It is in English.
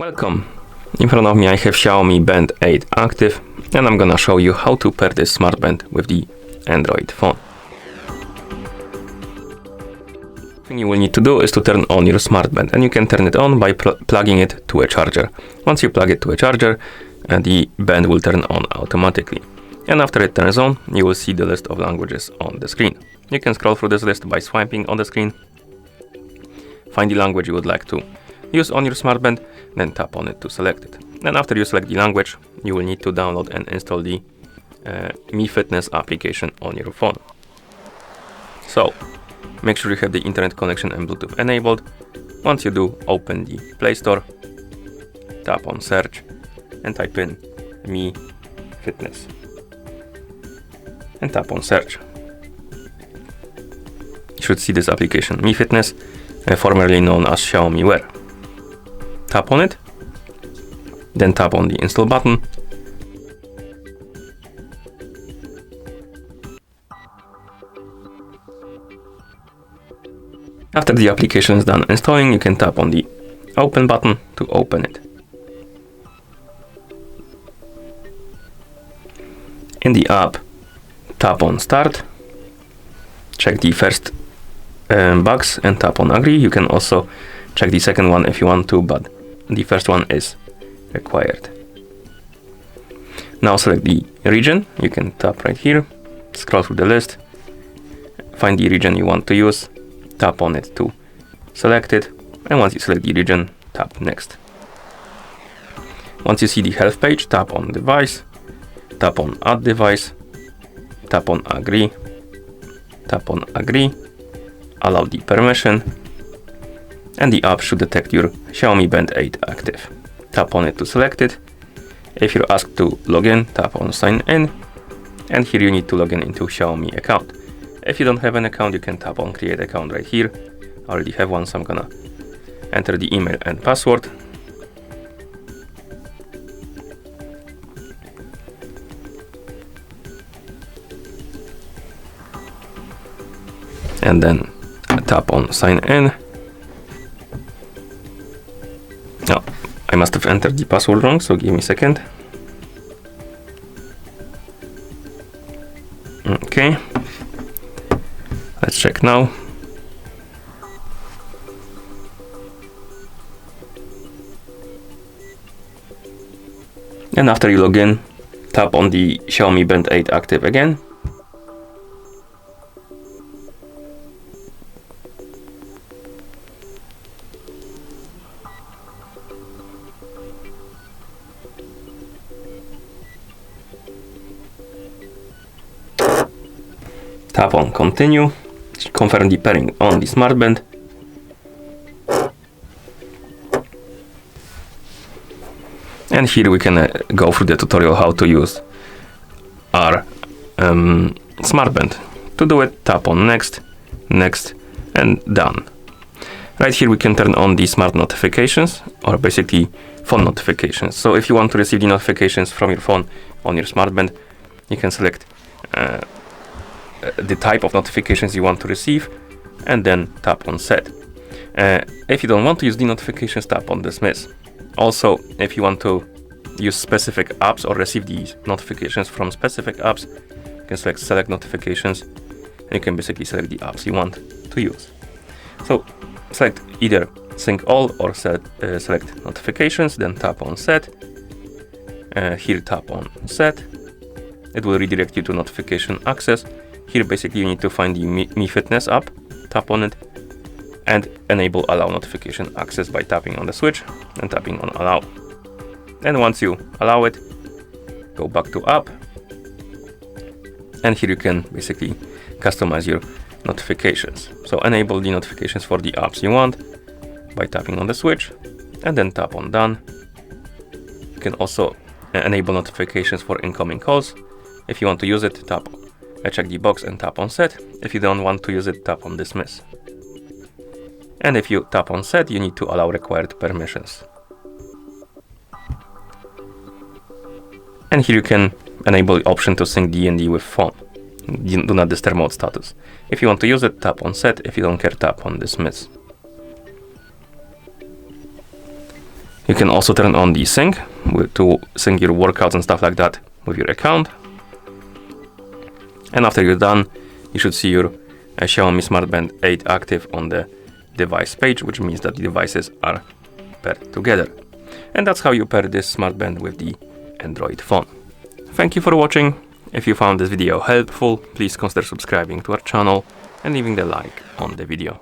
Welcome! In front of me I have XIAOMI Band 8 active, and I'm gonna show you how to pair this smart band with the Android phone. The thing you will need to do is to turn on your smart band, and you can turn it on by plugging it to a charger. Once you plug it to a charger, the band will turn on automatically. And after it turns on, you will see the list of languages on the screen. You can scroll through this list by swiping on the screen, find the language you would like to use on your smart band, then tap on it to select it. And after you select the language, you will need to download and install the Mi Fitness application on your phone. So, make sure you have the internet connection and Bluetooth enabled. Once you do, open the Play Store, tap on search, and type in Mi Fitness. And tap on search. You should see this application, Mi Fitness, formerly known as XIAOMI Wear. Tap on it, then tap on the install button. After the application is done installing, you can tap on the open button to open it. In the app, tap on start, check the first bugs and tap on agree. You can also check the second one if you want to, but the first one is required. Now select the region. You can tap right here, scroll through the list, find the region you want to use, tap on it to select it, and once you select the region, tap next. Once you see the health page, tap on device, tap on add device, tap on agree, allow the permission, and the app should detect your XIAOMI Band 8 active. Tap on it to select it. If you're asked to log in, tap on sign in, and here you need to log in into XIAOMI account. If you don't have an account, you can tap on create account right here. I already have one, so I'm gonna enter the email and password. And then tap on sign in. Oh, I must have entered the password wrong, so give me a second. Okay, let's check now. And after you log in, tap on the XIAOMI Band 8 active again. Tap on continue, confirm the pairing on the smart band. And here we can go through the tutorial how to use our smart band. To do it, tap on next, next, and done. Right here we can turn on the smart notifications, or basically phone notifications. So if you want to receive the notifications from your phone on your smart band, you can select the type of notifications you want to receive, and then tap on set. If you don't want to use the notifications, tap on dismiss. Also, if you want to use specific apps or receive these notifications from specific apps, you can select notifications, and you can basically select the apps you want to use. So select either sync all or select notifications, then tap on set. Here tap on set. It will redirect you to notification access. Here basically you need to find the Mi Fitness app, tap on it, and enable allow notification access by tapping on the switch and tapping on allow. And once you allow it, go back to app, and here you can basically customize your notifications. So enable the notifications for the apps you want by tapping on the switch, and then tap on done. You can also enable notifications for incoming calls. If you want to use it, check the box and tap on set. If you don't want to use it, tap on dismiss. And if you tap on set, you need to allow required permissions. And here you can enable the option to sync DND with phone. Do not disturb mode status. If you want to use it, tap on set. If you don't care, tap on dismiss. You can also turn on the sync to sync your workouts and stuff like that with your account. And after you're done, you should see your Xiaomi Smart Band 8 active on the device page, which means that the devices are paired together. And that's how you pair this smart band with the Android phone. Thank you for watching. If you found this video helpful, please consider subscribing to our channel and leaving the like on the video.